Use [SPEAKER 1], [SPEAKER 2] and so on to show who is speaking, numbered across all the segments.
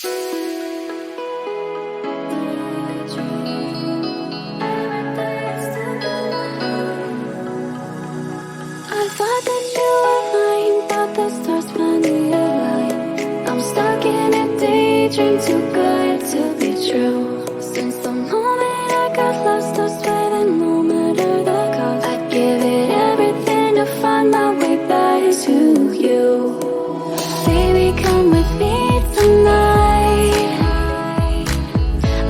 [SPEAKER 1] I thought that you were mine, but the stars finally aligned. I'm stuck in a daydream, too good to be true. Since the moment I got lost, I swear that no matter the cost, I'd give it everything to find my way back to you. Baby, come with me tonight.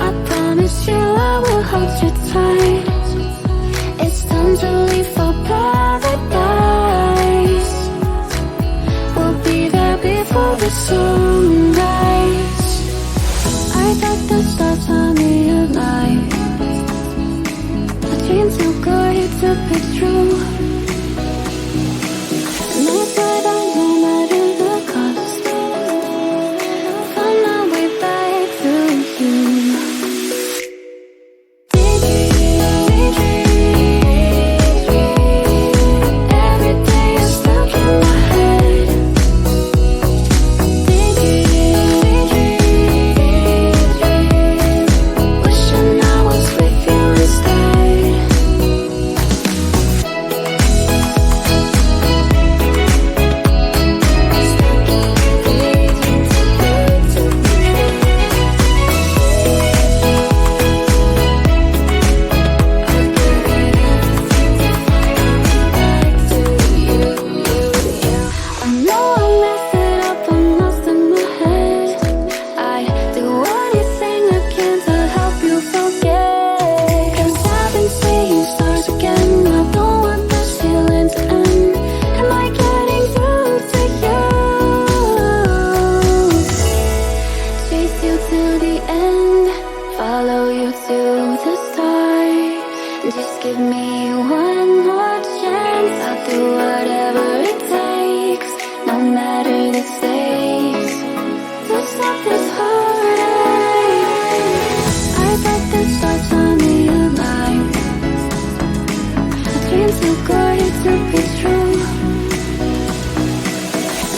[SPEAKER 1] I promise you I will hold you tight. It's time to leave for paradise. We'll be there before the sunrise. I thought the stars found me alive. A dream too good to be true. And I swear that no matter the cost, find my way back to you. Every day you're stuck in my head. Wishing I was with you instead. I know I messed it up, I'm lost in my head. I'd do anything I can to help you forget. 'Cause I've been seeing stars again. I don't want this feeling to end. Am I getting through to you? Chase you to the end, follow you to the start. Just give me one more chance. I'll do whatever it takes, no matter the stakes, to stop this heartache. I thought the stars found me alive. A dream too good to be true.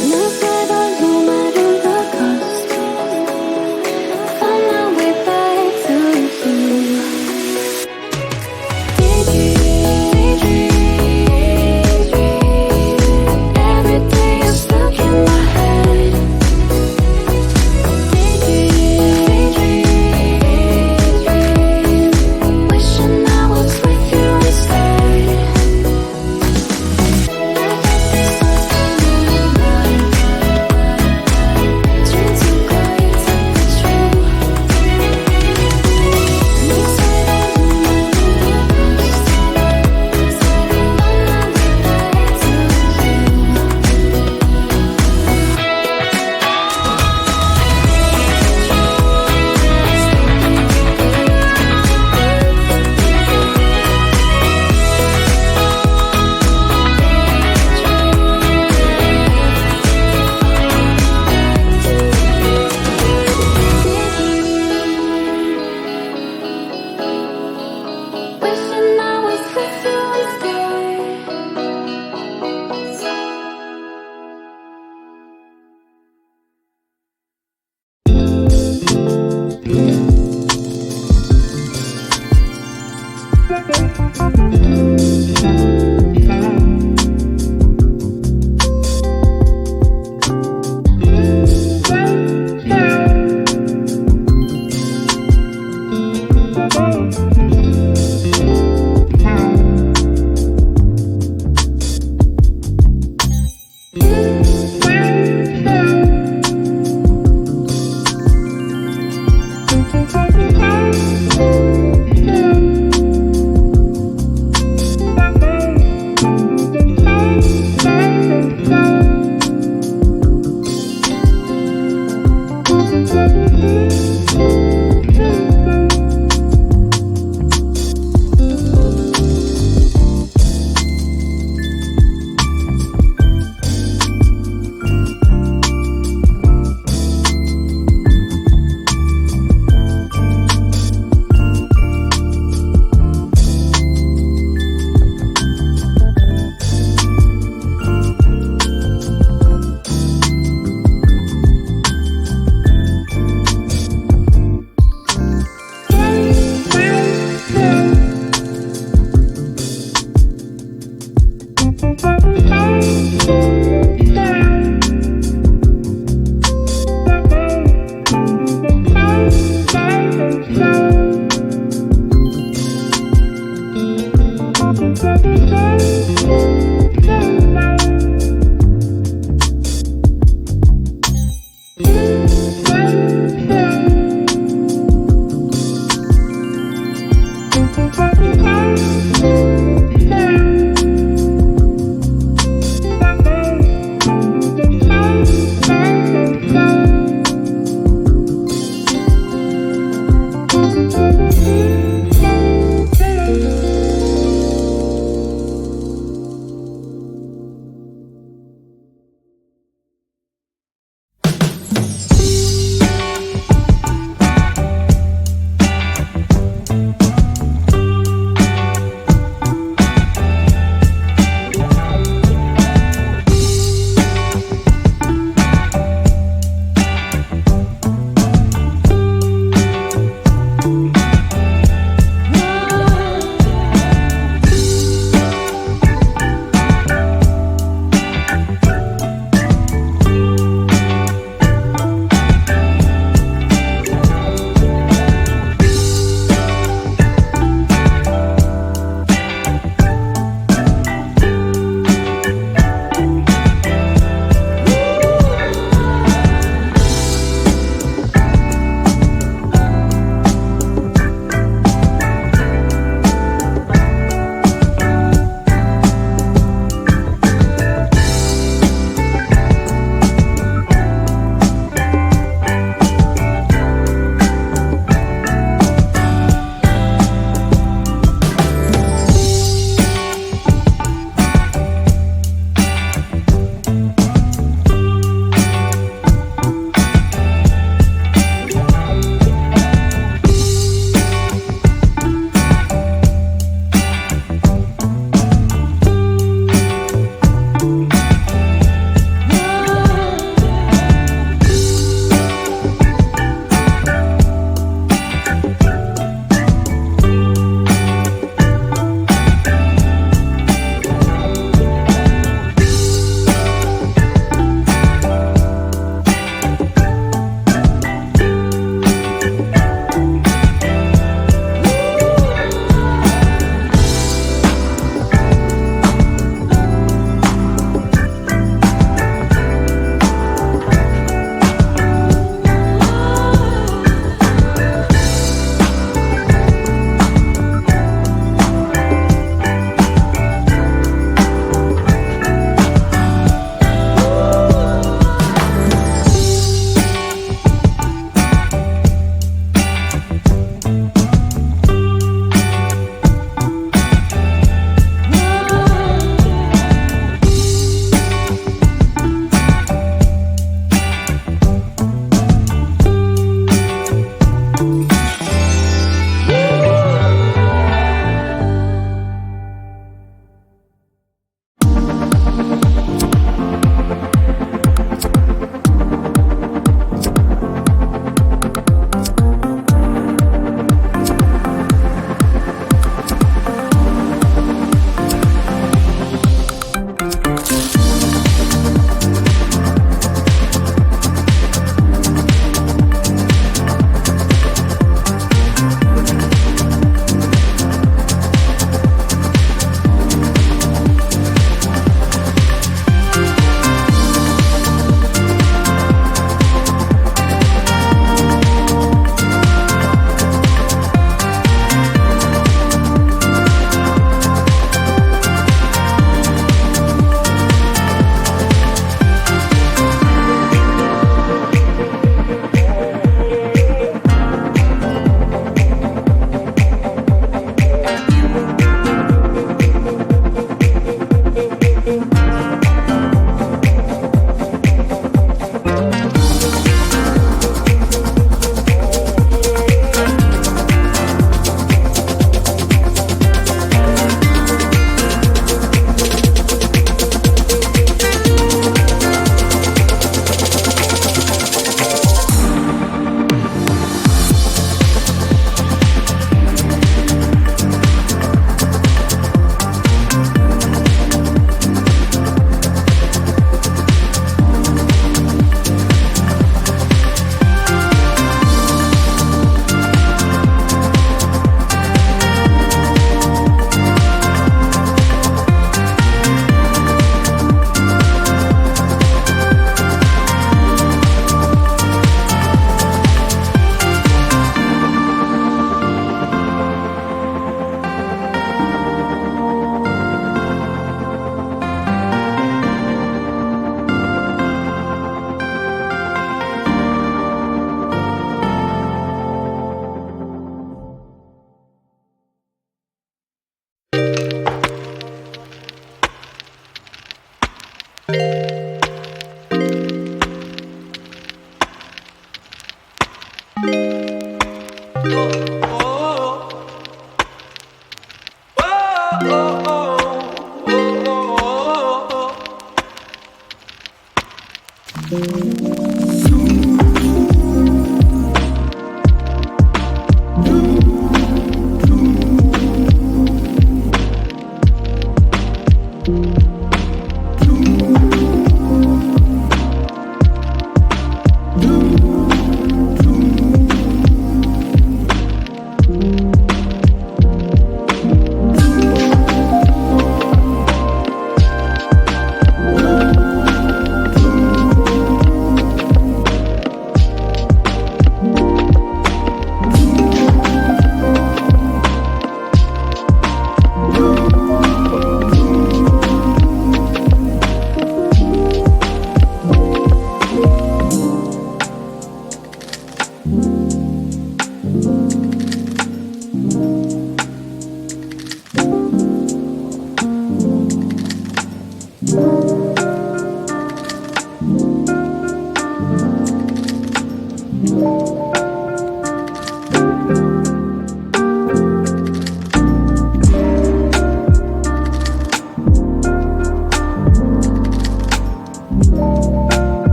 [SPEAKER 1] And I swear that no matter the cost, find my way back to you. Every day you're stuck in my head. Wishing I was with you instead. Dream too good to be true. And you say that no matter the cost, find my way back to you. Wishing I was with you instead.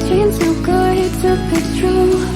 [SPEAKER 1] Dreams so good, it took a true.